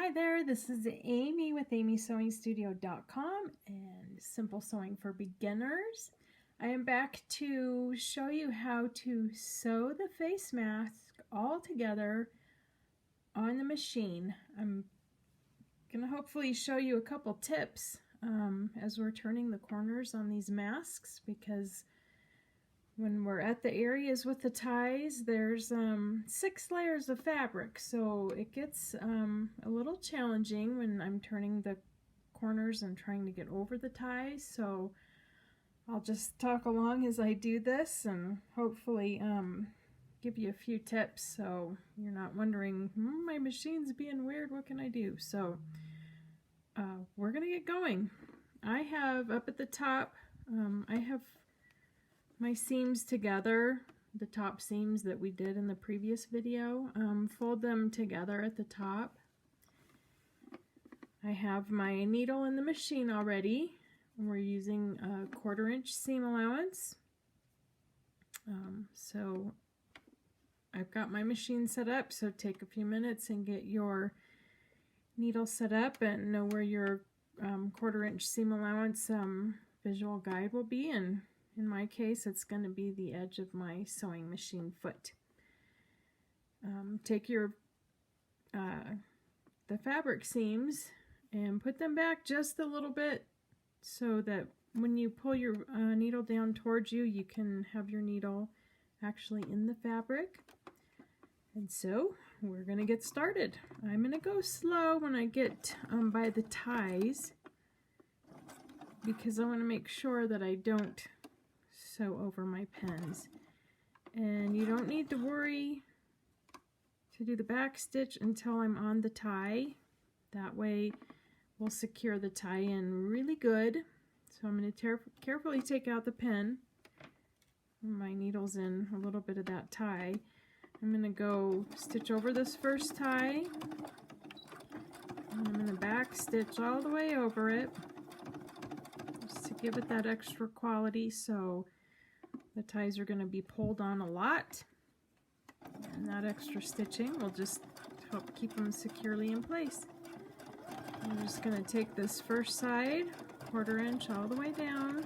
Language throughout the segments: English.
Hi there, this is Amy with amysewingstudio.com and Simple Sewing for Beginners. I am back to show you how to sew the face mask all together on the machine. I'm going to hopefully show you a couple tips as we're turning the corners on these masks, because when we're at the areas with the ties, there's 6 layers of fabric, so it gets a little challenging when I'm turning the corners and trying to get over the ties. So I'll just talk along as I do this and hopefully give you a few tips so you're not wondering, my machine's being weird, what can I do? So we're gonna get going. I have up at the top, I have my seams together, the top seams that we did in the previous video. Fold them together at the top. I have my needle in the machine already. We're using a 1/4 inch seam allowance. So I've got my machine set up, so take a few minutes and get your needle set up and know where your 1/4 inch seam allowance visual guide will be, and in my case it's going to be the edge of my sewing machine foot. Take your the fabric seams and put them back just a little bit so that when you pull your needle down towards you, you can have your needle actually in the fabric. And so we're going to get started. I'm going to go slow when I get by the ties, because I want to make sure that I don't sew over my pins. And you don't need to worry to do the back stitch until I'm on the tie. That way we'll secure the tie in really good. So I'm going to carefully take out the pin. My needle's in a little bit of that tie. I'm going to go stitch over this first tie, and I'm going to back stitch all the way over it just to give it that extra quality, so the ties are going to be pulled on a lot, and that extra stitching will just help keep them securely in place. I'm just going to take this first side, 1/4 inch all the way down.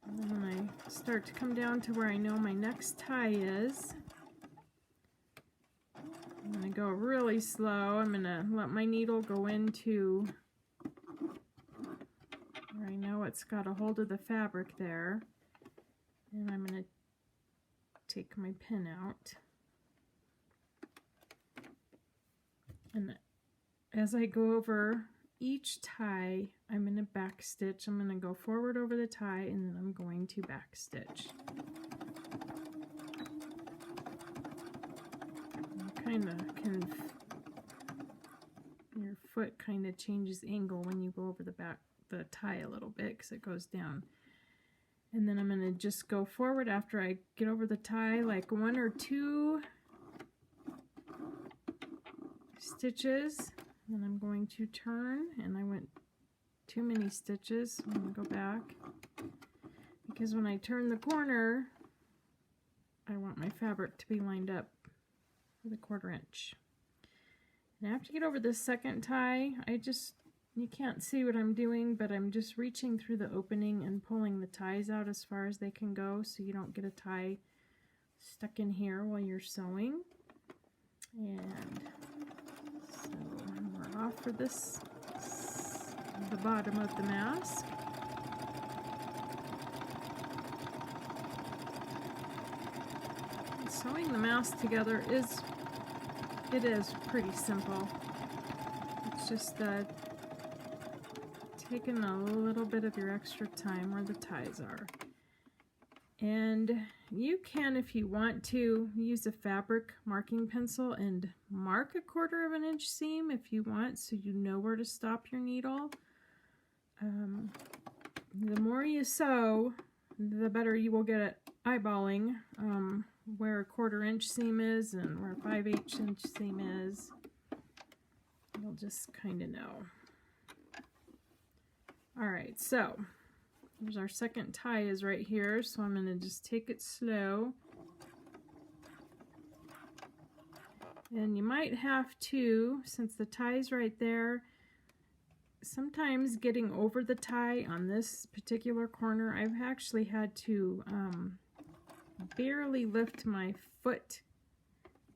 And then when I start to come down to where I know my next tie is, I'm going to go really slow. I'm going to let my needle go into where I know it's got a hold of the fabric there, and I'm going to take my pin out. And as I go over each tie, I'm going to back stitch. I'm going to go forward over the tie, and then I'm going to back stitch. Your foot kind of changes angle when you go over the tie a little bit, because it goes down. And then I'm going to just go forward after I get over the tie, like 1 or 2 stitches. Then I'm going to turn, and I went too many stitches. I'm going to go back, because when I turn the corner, I want my fabric to be lined up for the 1/4 inch. And I have to get over this second tie. You can't see what I'm doing, but I'm just reaching through the opening and pulling the ties out as far as they can go, so you don't get a tie stuck in here while you're sewing. And so we're off for this, the bottom of the mask. And sewing the mask together is pretty simple. It's just taking a little bit of your extra time where the ties are. And you can, if you want to, use a fabric marking pencil and mark a 1/4 inch seam if you want, so you know where to stop your needle. The more you sew, the better you will get at eyeballing where a 1/4 inch seam is and where a 5/8 inch seam is. You'll just kind of know. Alright, so there's our second tie is right here, so I'm going to just take it slow. And you might have to, since the tie's right there, sometimes getting over the tie on this particular corner, I've actually had to barely lift my foot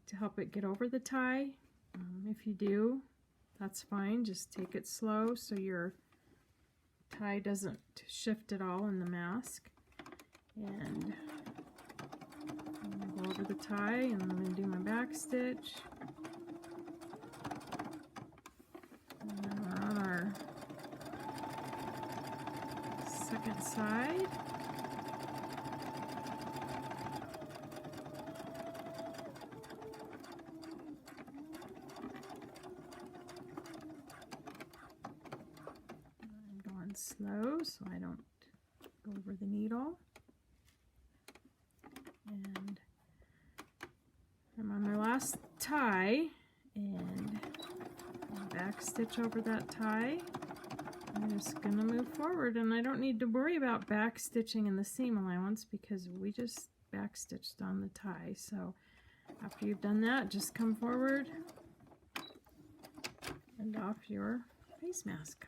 to help it get over the tie. If you do, that's fine. Just take it slow so your tie doesn't shift at all in the mask. And I'm going to go over the tie, and I'm going to do my back stitch. And then we're on our second side. I'm going slow so I don't go over the needle. And I'm on my last tie, and back stitch over that tie. I'm just going to move forward, and I don't need to worry about back stitching in the seam allowance because we just back stitched on the tie. So after you've done that, just come forward and off your face mask.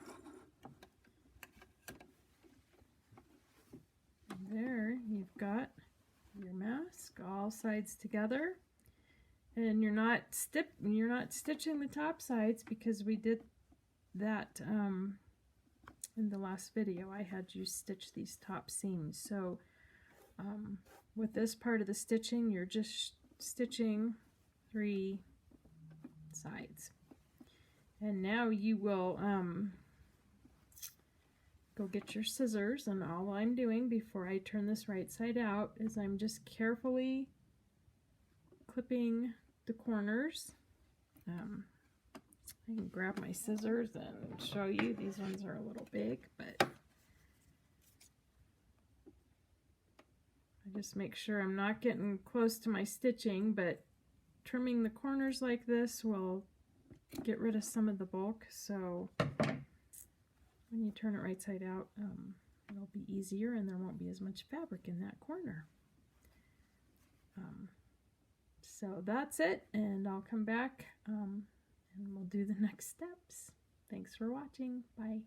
And there you've got your mask all sides together, and you're not stitching the top sides because we did that in the last video. I had you stitch these top seams. So with this part of the stitching, you're just stitching 3 sides. And now you will go get your scissors, and all I'm doing before I turn this right side out is I'm just carefully clipping the corners. I can grab my scissors and show you. These ones are a little big, but I just make sure I'm not getting close to my stitching, but trimming the corners like this will get rid of some of the bulk. So when you turn it right side out, it'll be easier and there won't be as much fabric in that corner. So that's it, and I'll come back and we'll do the next steps. Thanks for watching. Bye.